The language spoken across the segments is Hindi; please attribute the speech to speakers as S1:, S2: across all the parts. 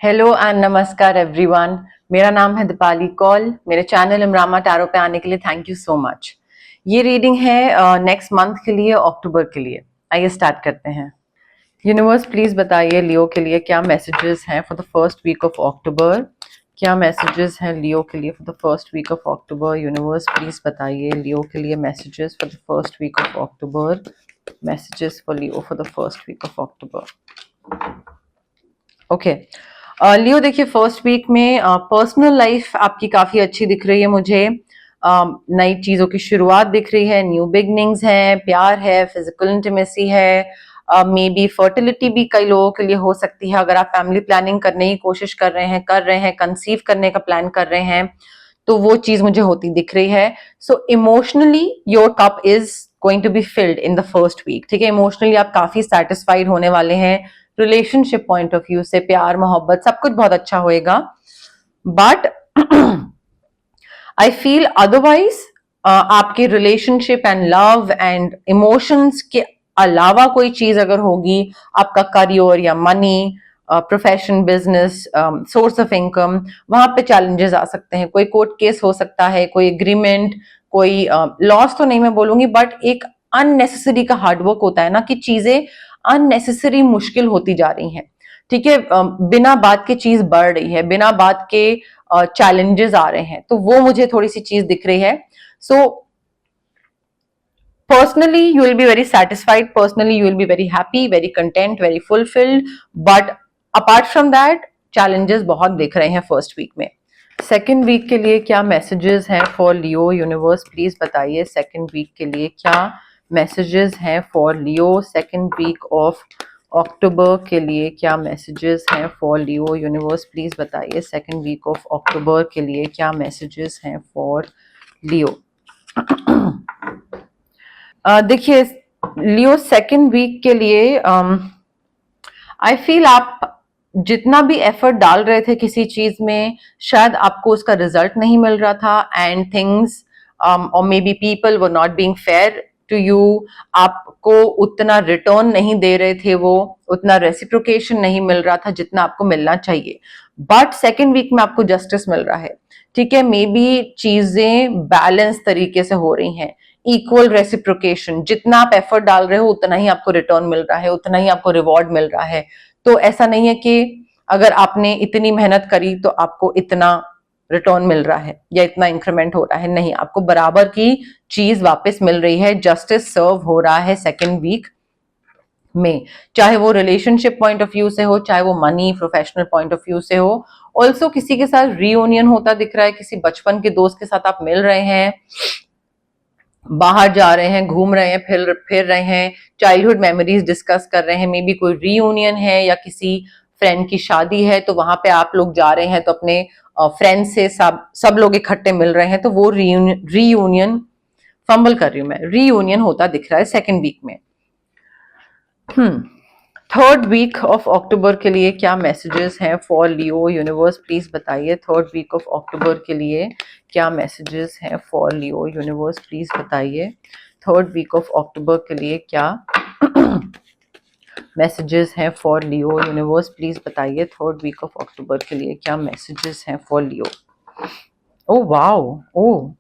S1: हेलो एंड नमस्कार एवरीवन। मेरा नाम है दीपाली कौल। मेरे चैनल इमरामा टैरो पे आने के लिए थैंक यू सो मच। ये रीडिंग है नेक्स्ट मंथ के लिए, अक्टूबर के लिए। आइए स्टार्ट करते हैं। यूनिवर्स प्लीज बताइए लियो के लिए क्या मैसेजेस हैं for the first week of October. क्या मैसेजेस हैं लियो के लिए for the first week of October. Universe please बताइए लियो के लिए messages for the first week of October. Messages for Leo for the first week of October. Okay Leo, देखिए फर्स्ट वीक में पर्सनल लाइफ आपकी काफी अच्छी दिख रही है मुझे। नई चीजों की शुरुआत दिख रही है, न्यू बिगनिंग्स है, प्यार है, फिजिकल इंटीमेसी है, मे बी फर्टिलिटी भी कई लोगों के लिए हो सकती है। अगर आप फैमिली प्लानिंग करने की कोशिश कर रहे हैं, कंसीव करने का प्लान कर रहे हैं, तो वो चीज मुझे होती दिख रही है। So emotionally your cup is going to be filled in the first week. ठीक है, इमोशनली आप काफी सेटिस्फाइड होने वाले हैं। रिलेशनशिप पॉइंट ऑफ व्यू से प्यार मोहब्बत सब कुछ बहुत अच्छा होएगा। बट आई फील अदरवाइज आपके relationship and love and emotions के अलावा कोई चीज अगर होगी, आपका करियर या money, profession, business, source of income, वहां पे चैलेंजेस आ सकते हैं। कोई कोर्ट केस हो सकता है, कोई एग्रीमेंट, कोई लॉस तो नहीं मैं बोलूंगी, बट एक अननेसेसरी का हार्डवर्क होता है ना, कि चीजें अननेसेसरी मुश्किल होती जा रही हैं। ठीक है, बिना बात के चीज बढ़ रही है, बिना बात के चैलेंजेस आ रहे हैं, तो वो मुझे थोड़ी सी चीज दिख रही है। सो personally you will be very satisfied, personally you will be very happy, very content, very fulfilled, but apart from that challenges बहुत दिख रहे हैं फर्स्ट वीक में। सेकेंड वीक के लिए क्या मैसेजेस हैं फॉर लियो। यूनिवर्स प्लीज बताइए सेकेंड वीक के लिए क्या मैसेजेस हैं for Leo. Second week of October के लिए क्या मैसेजेस हैं फॉर लियो। यूनिवर्स प्लीज बताइए सेकेंड वीक ऑफ अक्टूबर के लिए क्या मैसेजेस हैं फॉर लियो। देखिए लियो सेकेंड वीक के लिए आई फील आप जितना भी एफर्ट डाल रहे थे किसी चीज में, शायद आपको उसका रिजल्ट नहीं मिल रहा था, एंड थिंग्स और maybe people were not being fair to you. आपको उतना रिटर्न नहीं दे रहे थे, वो उतना रेसिप्रोकेशन नहीं मिल रहा था जितना आपको मिलना चाहिए। बट सेकेंड वीक में आपको जस्टिस मिल रहा है। ठीक है, मे बी चीजें बैलेंस तरीके से हो रही हैं, इक्वल रेसिप्रोकेशन। जितना आप एफर्ट डाल रहे हो उतना ही आपको रिटर्न मिल रहा है, उतना ही आपको रिवॉर्ड मिल रहा है। तो ऐसा नहीं है कि अगर आपने इतनी मेहनत करी तो आपको इतना रिटर्न मिल रहा है या इतना इंक्रीमेंट हो रहा है। नहीं, आपको बराबर की चीज वापस मिल रही है। जस्टिस सर्व हो रहा है सेकेंड वीक में, चाहे वो रिलेशनशिप पॉइंट ऑफ व्यू से हो, चाहे वो money professional point of view से हो। ऑल्सो किसी के साथ रीयूनियन होता दिख रहा है, किसी बचपन के दोस्त के साथ आप मिल रहे हैं, बाहर जा रहे हैं, घूम रहे हैं, फिर रहे हैं, चाइल्डहुड मेमोरीज डिस्कस कर रहे हैं। मे बी कोई रीयूनियन है या किसी फ्रेंड की शादी है, तो वहां पे आप लोग जा रहे हैं, तो अपने फ्रेंड से सब लोग इकट्ठे मिल रहे हैं, तो वो रीयूनियन फंबल कर रही हूं मैं, रीयूनियन होता दिख रहा है सेकेंड वीक में। थर्ड वीक ऑफ अक्टूबर के लिए क्या मैसेजेस हैं फॉर लियो। यूनिवर्स प्लीज बताइए थर्ड वीक ऑफ अक्टूबर के लिए क्या मैसेजेस हैं फॉर लियो। यूनिवर्स प्लीज बताइए थर्ड वीक ऑफ अक्टूबर के लिए क्या मैसेजेस हैं फॉर लियो। यूनिवर्स प्लीज बताइए थर्ड वीक ऑफ अक्टूबर के लिए क्या मैसेजेस हैं for Leo. Oh wow, oh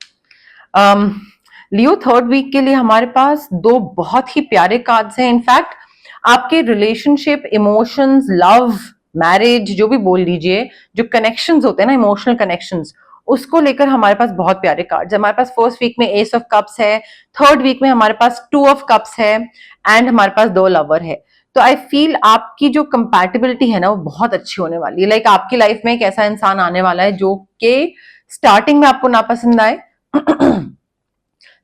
S1: Leo third week के लिए हमारे पास दो बहुत ही प्यारे कार्ड्स हैं। इनफैक्ट आपके रिलेशनशिप, इमोशंस, लव, मैरिज, जो भी बोल लीजिए, जो कनेक्शंस होते हैं ना, इमोशनल कनेक्शंस, उसको लेकर हमारे पास बहुत प्यारे कार्ड्स है। हमारे पास फर्स्ट वीक में एस ऑफ कप्स है, थर्ड वीक में हमारे पास टू ऑफ कप्स है, एंड हमारे पास दो लवर है। तो आई फील आपकी जो कंपैटिबिलिटी है ना, वो बहुत अच्छी होने वाली है। लाइक आपकी लाइफ में एक ऐसा इंसान आने वाला है जो कि स्टार्टिंग में आपको नापसंद आए,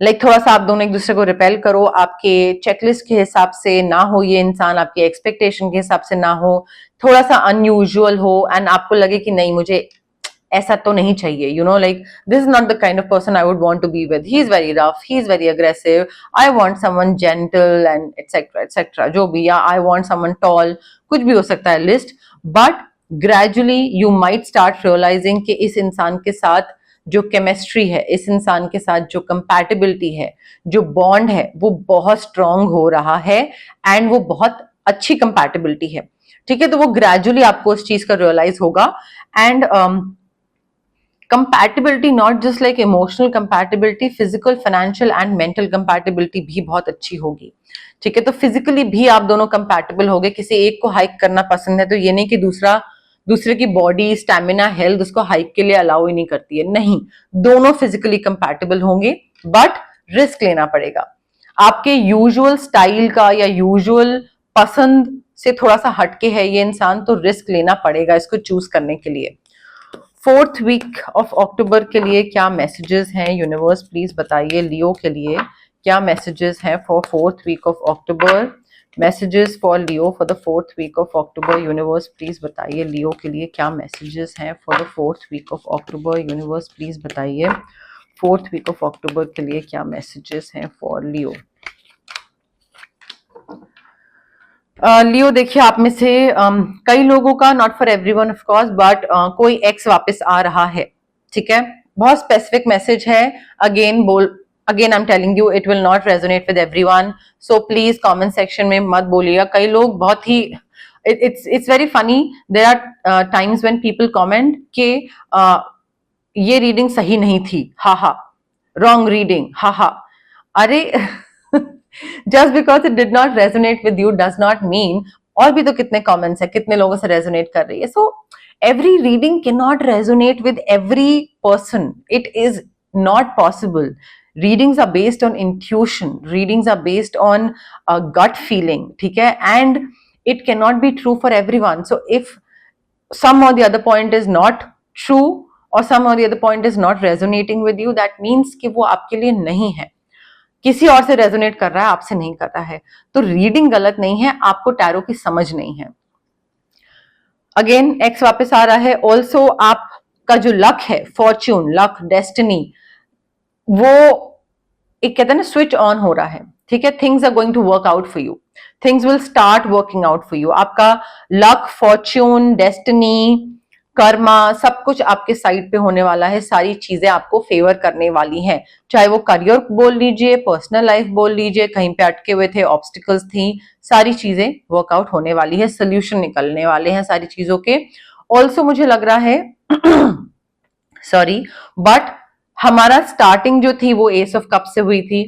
S1: लाइक थोड़ा सा आप दोनों एक दूसरे को रिपेल करो, आपके चेकलिस्ट के हिसाब से ना हो ये इंसान, आपके एक्सपेक्टेशन के हिसाब से ना हो, थोड़ा सा अनयूजुअल हो, एंड आपको लगे कि नहीं मुझे ऐसा तो नहीं चाहिए, you know, like this is not the kind of person I would want to be with. He is very rough, he is very aggressive, I want someone gentle and etcetera etcetera, जो भी, या आई वांट समवन टॉल, कुछ भी हो सकता है list. But gradually you might start realizing कि इस इंसान के साथ जो केमिस्ट्री है, इस इंसान के साथ जो कंपैटिबिलिटी है, जो बॉन्ड है, वो बहुत स्ट्रांग हो रहा है, एंड वो बहुत अच्छी कंपैटिबिलिटी है। ठीक है, तो वो ग्रेजुअली आपको उस चीज का रियलाइज होगा। And compatibility, not just like emotional compatibility, physical, financial and mental compatibility भी बहुत अच्छी होगी। ठीक है, तो फिजिकली भी आप दोनों कंपैटिबल होगे। किसी एक को हाइक करना पसंद है तो ये नहीं कि दूसरे की बॉडी, स्टेमिना, हेल्थ उसको हाइक के लिए अलाउ ही नहीं करती है, नहीं, दोनों फिजिकली कंपैटिबल होंगे, बट रिस्क लेना पड़ेगा। आपके यूजुअल स्टाइल का या यूजुअल पसंद से थोड़ा सा हटके है ये इंसान, तो रिस्क लेना पड़ेगा इसको चूज करने के लिए। 4th वीक ऑफ अक्टूबर के लिए क्या मैसेजेस हैं यूनिवर्स, प्लीज बताइए। लियो के लिए क्या मैसेजेस हैं फॉर 4th week of October? Messages for Leo for the 4th week of October, universe please बताइए। लियो के लिए क्या मैसेजेस हैं for the 4th week of October, universe please बताइए। 4th वीक ऑफ अक्टूबर के लिए क्या मैसेजेस हैं फॉर लियो? लियो देखिए, आप में से कई लोगों का, not for everyone of course, but कोई एक्स वापस आ रहा है। ठीक है, बहुत स्पेसिफिक मैसेज है। Again I am telling you, it will not resonate with everyone, so please comment section में मत बोलिएगा। कई लोग बहुत ही, it's very funny, there are times when people comment के ये रीडिंग सही नहीं थी, हा हा, रॉन्ग रीडिंग, हा हा। अरे just because it did not resonate with you does not mean, और भी तो कितने कमेंट्स है, कितने लोगों से रेजोनेट कर रही है। So every reading can not resonate with every person, it is not possible. Readings are based on intuition, readings are based on a gut feeling, ठीक है, and it cannot be true for everyone. So if some or the other point is not true or some or the other point is not resonating with you, that means कि वो आपके लिए नहीं है, किसी और से रेजोनेट कर रहा है, आपसे नहीं कर रहा है। तो रीडिंग गलत नहीं है, आपको टैरो की समझ नहीं है। अगेन एक्स वापस आ रहा है। ऑल्सो आपका जो लक है, फॉर्च्यून, लक, डेस्टिनी, वो एक कहते हैं ना स्विच ऑन हो रहा है। ठीक है, things are going to work out for you, things will start working out for you. आपका लक, फॉर्च्यून, डेस्टिनी, कर्मा, सब कुछ आपके साइड पे होने वाला है। सारी चीजें आपको फेवर करने वाली हैं, चाहे वो करियर बोल लीजिए, पर्सनल लाइफ बोल लीजिए, कहीं पे अटके हुए थे, ऑब्स्टिकल्स थी, सारी चीजें वर्कआउट होने वाली है, सोल्यूशन निकलने वाले हैं सारी चीजों के। ऑल्सो मुझे लग रहा है सॉरी, बट हमारा स्टार्टिंग जो थी वो एस ऑफ कप से हुई थी,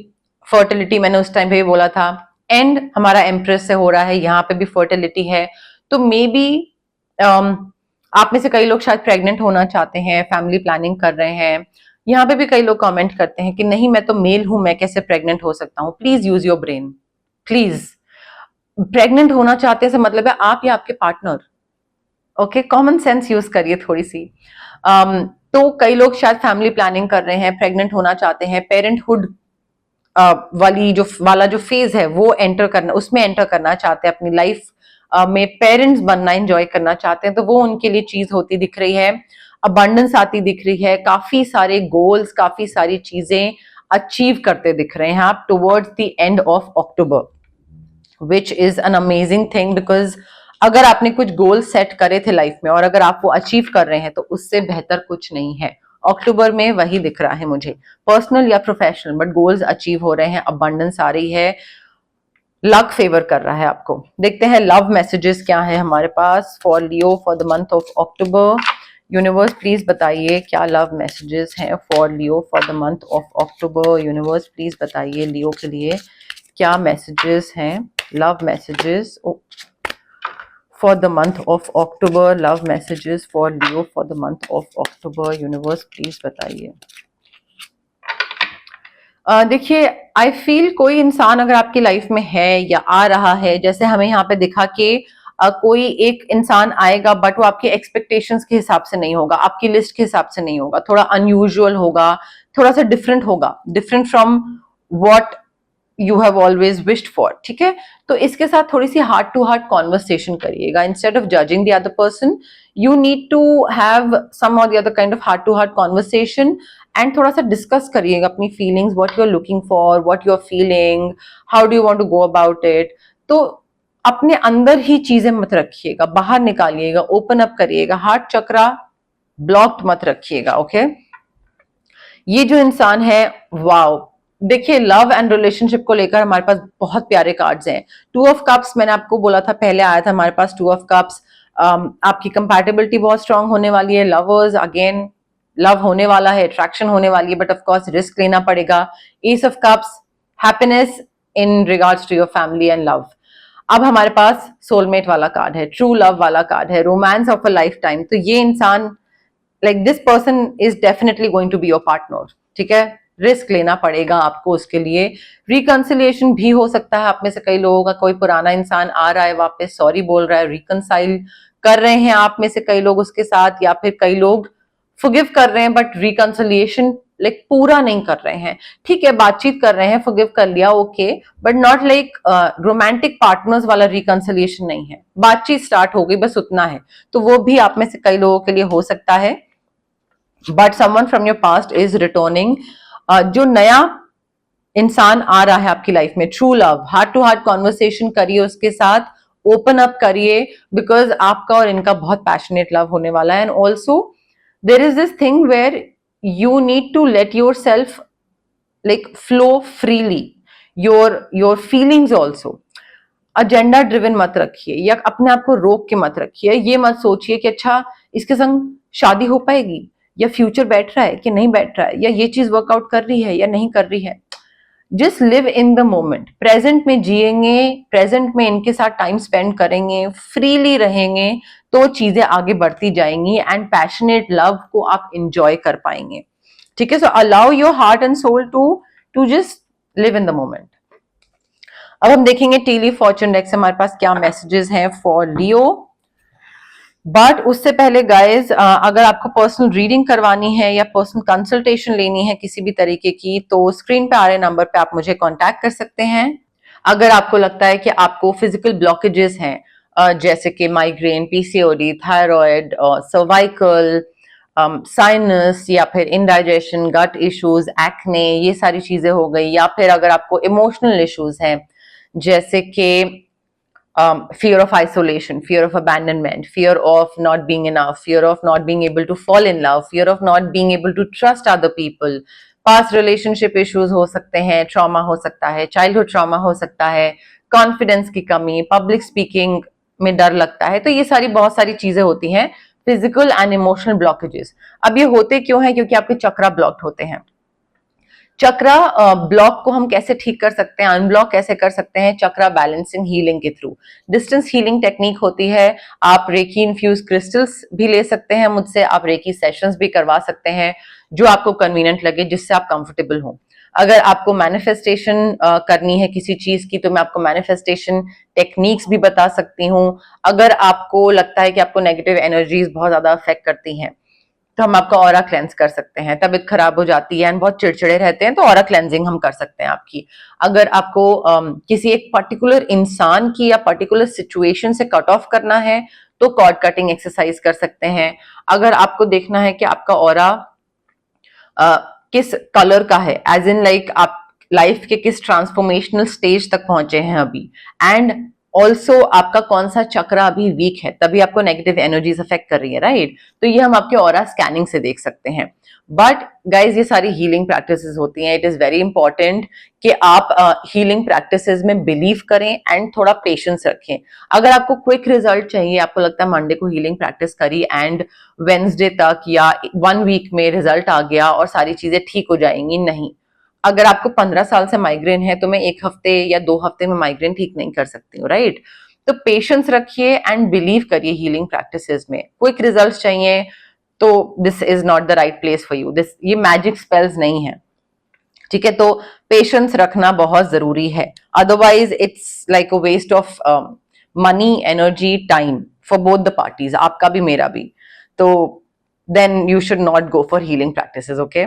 S1: फर्टिलिटी मैंने उस टाइम पे भी बोला था, एंड हमारा एम्प्रेस से हो रहा है, यहाँ पे भी फर्टिलिटी है। तो मे बी आप में से कई लोग शायद प्रेग्नेंट होना चाहते हैं, फैमिली प्लानिंग कर रहे हैं। यहाँ पे भी कई लोग कमेंट करते हैं कि नहीं मैं तो मेल हूं, मैं कैसे प्रेग्नेंट हो सकता हूँ। Please use your brain, please. Pregnant होना चाहते हैं मतलब है आप या आपके partner. Okay, common sense use करिए थोड़ी सी। तो कई लोग शायद फैमिली प्लानिंग कर रहे हैं, प्रेग्नेंट होना चाहते हैं, पेरेंटहुड वाला जो फेज है वो एंटर करना, उसमें एंटर करना चाहते हैं, अपनी लाइफ में पेरेंट्स बनना एंजॉय करना चाहते हैं, तो वो उनके लिए चीज होती दिख रही है। अबंडेंस आती दिख रही है, काफी सारे गोल्स, काफी सारी चीजें अचीव करते दिख रहे हैं आप towards the end of October, which is an amazing thing. Because अगर आपने कुछ गोल सेट करे थे लाइफ में और अगर आप वो अचीव कर रहे हैं तो उससे बेहतर कुछ नहीं है। अक्टूबर में वही दिख रहा है मुझे, पर्सनल या प्रोफेशनल, बट गोल्स अचीव हो रहे हैं, अबंडेंस आ रही है, लक फेवर कर रहा है आपको। देखते हैं लव मैसेजेस क्या है हमारे पास for Leo for the month of October. Universe please बताइए क्या लव मैसेजेस हैं for Leo for the month of October. Universe please बताइए लियो के लिए क्या मैसेजेस हैं, love messages for the month of October, love messages for Leo for the month of October, universe please बताइए। देखिए, आई फील कोई इंसान अगर आपकी लाइफ में है या आ रहा है, जैसे हमें यहाँ पे दिखा कि कोई एक इंसान आएगा, बट वो आपके एक्सपेक्टेशंस के हिसाब से नहीं होगा, आपकी लिस्ट के हिसाब से नहीं होगा, थोड़ा अनयूजुअल होगा, थोड़ा सा डिफरेंट होगा, different from what you have always wished for. ठीक है, तो इसके साथ थोड़ी सी हार्ट टू हार्ट कॉन्वर्सेशन करिएगा। Instead of judging the other person, you need to have some और the other kind of heart to heart conversation and थोड़ा सा डिस्कस करिएगा अपनी feelings, what you are looking for, what you are feeling, how do you want to go about it. तो अपने अंदर ही चीजें मत रखिएगा, बाहर निकालिएगा, ओपन अप करिएगा, हार्ट चक्रा ब्लॉक्ड मत रखिएगा। ओके, ये जो इंसान है, वाओ, देखिए लव एंड रिलेशनशिप को लेकर हमारे पास बहुत प्यारे कार्ड्स हैं। टू ऑफ कप्स मैंने आपको बोला था, पहले आया था हमारे पास टू ऑफ कप्स। आपकी कंपैटिबिलिटी बहुत स्ट्रांग होने वाली है। लवर्स अगेन, लव होने वाला है, अट्रैक्शन होने वाली है, बट ऑफ कोर्स रिस्क लेना पड़ेगा। Ace of cups, happiness in regards to your family and love. अब हमारे पास सोलमेट वाला कार्ड है, ट्रू लव वाला कार्ड है, romance of a lifetime. तो ये इंसान, like this person is definitely going to be your partner, ठीक है। रिस्क लेना पड़ेगा आपको उसके लिए। रिकंसिलिएशन भी हो सकता है, आप में से कई लोगों का कोई पुराना इंसान आ रहा है वापस, सॉरी बोल रहा है, रिकंसाइल कर रहे हैं आप में से कई लोग उसके साथ, या फिर कई लोग फॉरगिव कर रहे हैं बट रिकंसिलिएशन लाइक पूरा नहीं कर रहे हैं। ठीक है, बातचीत कर रहे हैं, फॉरगिव कर लिया, okay, but not like romantic partners वाला रिकंसिलिएशन नहीं है। बातचीत स्टार्ट हो गई, बस उतना है। तो वो भी आप में से कई लोगों के लिए हो सकता है। But someone from your past is returning. जो नया इंसान आ रहा है आपकी लाइफ में, true love, heart to heart conversation करिए उसके साथ, ओपन अप करिए, बिकॉज आपका और इनका बहुत पैशनेट लव होने वाला है। And also there is this thing where you need to let yourself like flow freely, your feelings also। Agenda driven मत रखिए, या अपने आप को रोक के मत रखिए। ये मत सोचिए कि अच्छा इसके संग शादी हो पाएगी, या फ्यूचर बैठ रहा है कि नहीं बैठ रहा है, या ये चीज वर्कआउट कर रही है या नहीं कर रही है। Just live in the moment, present में जिएंगे, प्रेजेंट में इनके साथ टाइम स्पेंड करेंगे, फ्रीली रहेंगे, तो चीजें आगे बढ़ती जाएंगी एंड पैशनेट लव को आप इंजॉय कर पाएंगे, ठीक है। So allow your heart and soul to just live in the moment. अब हम देखेंगे टी लीफ फॉर्च्यून डेक से हमारे पास क्या मैसेजेस हैं फॉर लियो। बट उससे पहले गाइज, अगर आपको पर्सनल रीडिंग करवानी है या पर्सनल कंसल्टेशन लेनी है किसी भी तरीके की, तो स्क्रीन पे आ रहे नंबर पे आप मुझे कांटेक्ट कर सकते हैं। अगर आपको लगता है कि आपको फिजिकल ब्लॉकेजेस हैं, जैसे कि migraine, PCOD, thyroid, cervical, sinus, या फिर इंडाइजेशन, गट इश्यूज, एक्ने, ये सारी चीजें हो गई, या फिर अगर आपको इमोशनल इश्यूज हैं जैसे कि fear of isolation, fear of abandonment, fear of not being enough, fear of not being able to fall in love, fear of not being able to trust other people, past relationship issues हो सकते हैं, trauma हो सकता है, childhood trauma हो सकता है, confidence की कमी, public speaking में डर लगता है, तो ये सारी बहुत सारी चीजें होती हैं फिजिकल एंड इमोशनल ब्लॉकेजेस। अब ये होते क्यों हैं? क्योंकि आपके चक्रा ब्लॉक्ड होते हैं। चक्रा ब्लॉक को हम कैसे ठीक कर सकते हैं, अनब्लॉक कैसे कर सकते हैं? चक्रा बैलेंसिंग हीलिंग के थ्रू। डिस्टेंस हीलिंग टेक्निक होती है। आप रेकी इन्फ्यूज क्रिस्टल्स भी ले सकते हैं मुझसे, आप रेकी सेशंस भी करवा सकते हैं, जो आपको कन्वीनियंट लगे, जिससे आप कंफर्टेबल हो। अगर आपको मैनिफेस्टेशन करनी है किसी चीज की, तो मैं आपको मैनिफेस्टेशन टेक्निक्स भी बता सकती हूँ। अगर आपको लगता है कि आपको नेगेटिव एनर्जीज बहुत ज्यादा अफेक्ट करती हैं, तो हम आपका ऑरा क्लेंस कर सकते हैं। तबीयत खराब हो जाती है एंड बहुत चिड़चिड़े रहते हैं, तो ऑरा क्लेंजिंग हम कर सकते हैं आपकी। अगर आपको किसी एक पर्टिकुलर इंसान की या पर्टिकुलर सिचुएशन से कट ऑफ करना है, तो कॉर्ड कटिंग एक्सरसाइज कर सकते हैं। अगर आपको देखना है कि आपका ऑरा किस कलर का है, एज इन लाइक आप लाइफ के किस ट्रांसफॉर्मेशनल स्टेज तक पहुंचे हैं अभी, एंड ऑल्सो आपका कौन सा चक्रा अभी वीक है, तभी आपको नेगेटिव एनर्जीज अफेक्ट कर रही है, राइट? तो ये हम आपके ऑरा स्कैनिंग से देख सकते हैं। बट गाइज, ये सारी हीलिंग प्रैक्टिसेस होती हैं। इट इज वेरी इंपॉर्टेंट कि आप हीलिंग प्रैक्टिसेस में बिलीव करें एंड थोड़ा पेशेंस रखें। अगर आपको क्विक रिजल्ट चाहिए, आपको लगता है मंडे को हीलिंग प्रैक्टिस करी एंड वेंसडे तक या 1 वीक में रिजल्ट आ गया और सारी चीजें ठीक हो जाएंगी, नहीं। अगर आपको 15 साल से माइग्रेन है, तो मैं 1 हफ्ते या 2 हफ्ते में माइग्रेन ठीक नहीं कर सकती हूँ, राइट? तो पेशेंस रखिए एंड बिलीव करिए हीलिंग प्रैक्टिसेस में। क्विक रिजल्ट्स चाहिए तो this is not the right place for you. ये मैजिक स्पेल्स नहीं है, ठीक है? तो पेशेंस रखना बहुत जरूरी है, otherwise it's like a waste of money, energy, time for both the parties, आपका भी मेरा भी। तो then you should not go for healing practices, okay?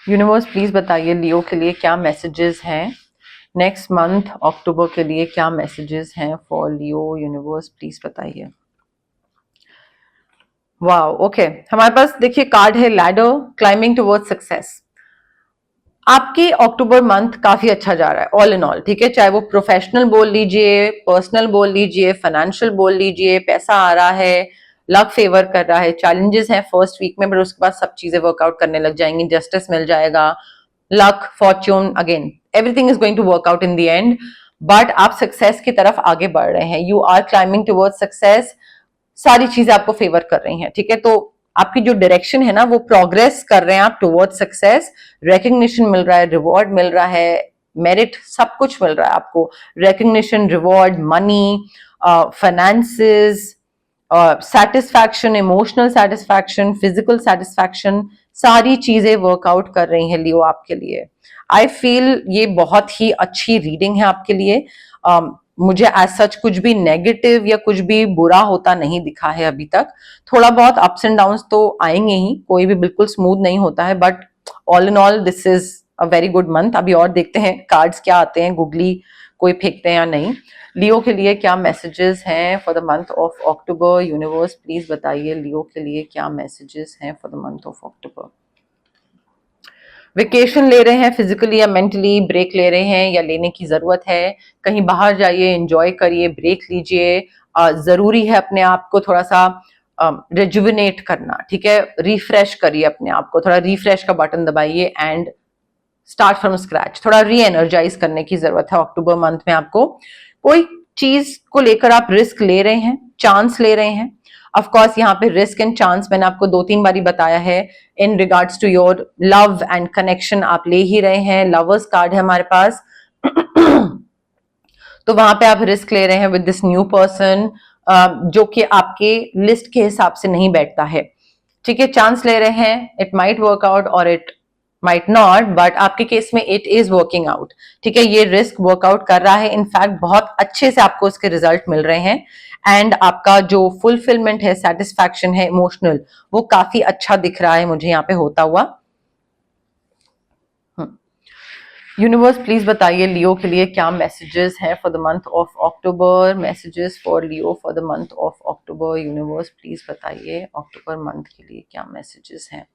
S1: Universe please बताइए लियो के लिए क्या मैसेजेस हैं नेक्स्ट मंथ अक्टूबर के लिए, क्या मैसेजेस हैं फॉर लियो? यूनिवर्स प्लीज बताइए। वाओ, ओके, हमारे पास देखिए कार्ड है लैडर, क्लाइंबिंग टुवर्ड्स सक्सेस। आपकी अक्टूबर मंथ काफी अच्छा जा रहा है ऑल इन ऑल, ठीक है? चाहे वो प्रोफेशनल बोल लीजिए, पर्सनल बोल लीजिए, फाइनेंशियल बोल लीजिए, पैसा आ रहा है, लक फेवर कर रहा है। चैलेंजेस हैं फर्स्ट वीक में, पर उसके बाद सब चीजें वर्कआउट करने लग जाएंगी, जस्टिस मिल जाएगा, luck, fortune, again everything is going to work out in the end, but आप सक्सेस की तरफ आगे बढ़ रहे हैं, you are climbing towards success, सारी चीजें आपको फेवर कर रही हैं, ठीक है। तो आपकी जो डायरेक्शन है ना वो प्रोग्रेस कर रहे हैं आप टुवर्ड्स सक्सेस, रिकग्निशन मिल रहा है, रिवॉर्ड मिल रहा है, मेरिट, सब कुछ मिल रहा है आपको, recognition, reward, money, finances, satisfaction, emotional satisfaction, physical satisfaction, सारी चीजें वर्कआउट कर रही हैं लियो आपके लिए। आई फील ये बहुत ही अच्छी रीडिंग है आपके लिए। मुझे एज सच कुछ भी नेगेटिव या कुछ भी बुरा होता नहीं दिखा है अभी तक। थोड़ा बहुत अप्स एंड डाउन्स तो आएंगे ही, कोई भी बिल्कुल स्मूथ नहीं होता है, but all in all this is a very good month. अभी और देखते हैं कार्ड्स क्या आते हैं, गुगली कोई फेंकते हैं या नहीं। लियो के लिए क्या मैसेजेस हैं for the month of October? Universe please बताइए लियो के लिए क्या मैसेजेस हैं for the month of October. Vacation ले रहे हैं फिजिकली या मेंटली, ब्रेक ले रहे हैं या लेने की जरूरत है, कहीं बाहर जाइए, एंजॉय करिए, ब्रेक लीजिए, जरूरी है अपने आप को थोड़ा सा रिजुविनेट करना, ठीक है, रिफ्रेश करिए अपने आप को, थोड़ा रिफ्रेश का बटन दबाइए एंड स्टार्ट फ्रॉम स्क्रैच, थोड़ा री एनर्जाइज करने की जरूरत है अक्टूबर मंथ में आपको। कोई चीज को लेकर आप रिस्क ले रहे हैं, चांस ले रहे हैं, ऑफ कोर्स यहाँ पे रिस्क एंड चांस मैंने आपको 2-3 बारी बताया है, in regards to your love and connection आप ले ही रहे हैं, लवर्स कार्ड है हमारे पास तो वहां पे आप रिस्क ले रहे हैं विद दिस न्यू पर्सन, जो कि आपके लिस्ट के हिसाब से नहीं बैठता है, ठीक है। चांस ले रहे हैं, इट माइट वर्क आउट और इट माइट नॉट, बट आपके केस में इट इज वर्किंग आउट, ठीक है। ये रिस्क वर्कआउट कर रहा है, इनफैक्ट बहुत अच्छे से आपको इसके रिजल्ट मिल रहे हैं, एंड आपका जो फुलफिलमेंट है, सेटिस्फैक्शन है इमोशनल, वो काफी अच्छा दिख रहा है मुझे यहाँ पे होता हुआ। यूनिवर्स प्लीज बताइए लियो के लिए क्या मैसेजेस हैं for the month of October. Messages for Leo for the month of October, universe please बताइए अक्टूबर मंथ के लिए क्या मैसेजेस हैं।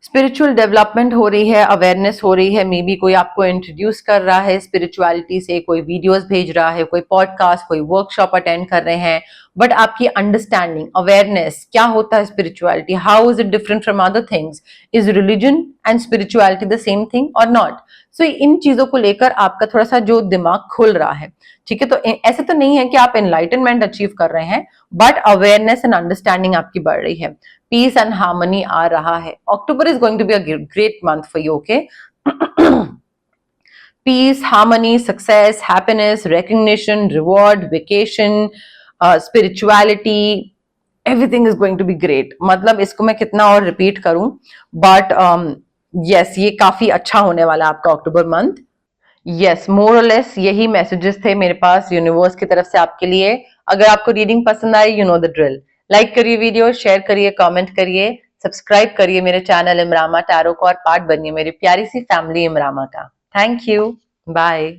S1: स्पिरिचुअल डेवलपमेंट हो रही है, अवेयरनेस हो रही है, मे बी कोई आपको इंट्रोड्यूस कर रहा है स्पिरिचुअलिटी से, कोई वीडियोस भेज रहा है, कोई पॉडकास्ट, कोई वर्कशॉप अटेंड कर रहे हैं, बट आपकी अंडरस्टैंडिंग, अवेयरनेस क्या होता है spirituality, how is it different from other things, is religion and spirituality the same thing और नॉट। सो इन चीजों को लेकर आपका थोड़ा सा जो दिमाग खुल रहा है, ठीक है। तो ऐसे तो नहीं है कि आप एनलाइटनमेंट अचीव कर रहे हैं, बट अवेयरनेस एंड अंडरस्टैंडिंग आपकी बढ़ रही है, पीस एंड हार्मनी आ रहा है। October is going to be a great month for you, okay. Peace, harmony, success, happiness, recognition, reward, vacation, spirituality, everything is going to be great. मतलब इसको मैं कितना और रिपीट करूं, बट यस ये काफी अच्छा होने वाला है आपका अक्टूबर मंथ। यस, मोर और लेस यही मैसेजेस थे मेरे पास यूनिवर्स की तरफ से आपके लिए। अगर आपको रीडिंग पसंद आई, you know the drill, like करिए वीडियो, शेयर करिए, कमेंट करिए, सब्सक्राइब करिए मेरे चैनल इमरामा टैरो को और पार्ट बनिए मेरी प्यारी सी फैमिली इमरामा का। Thank you, bye.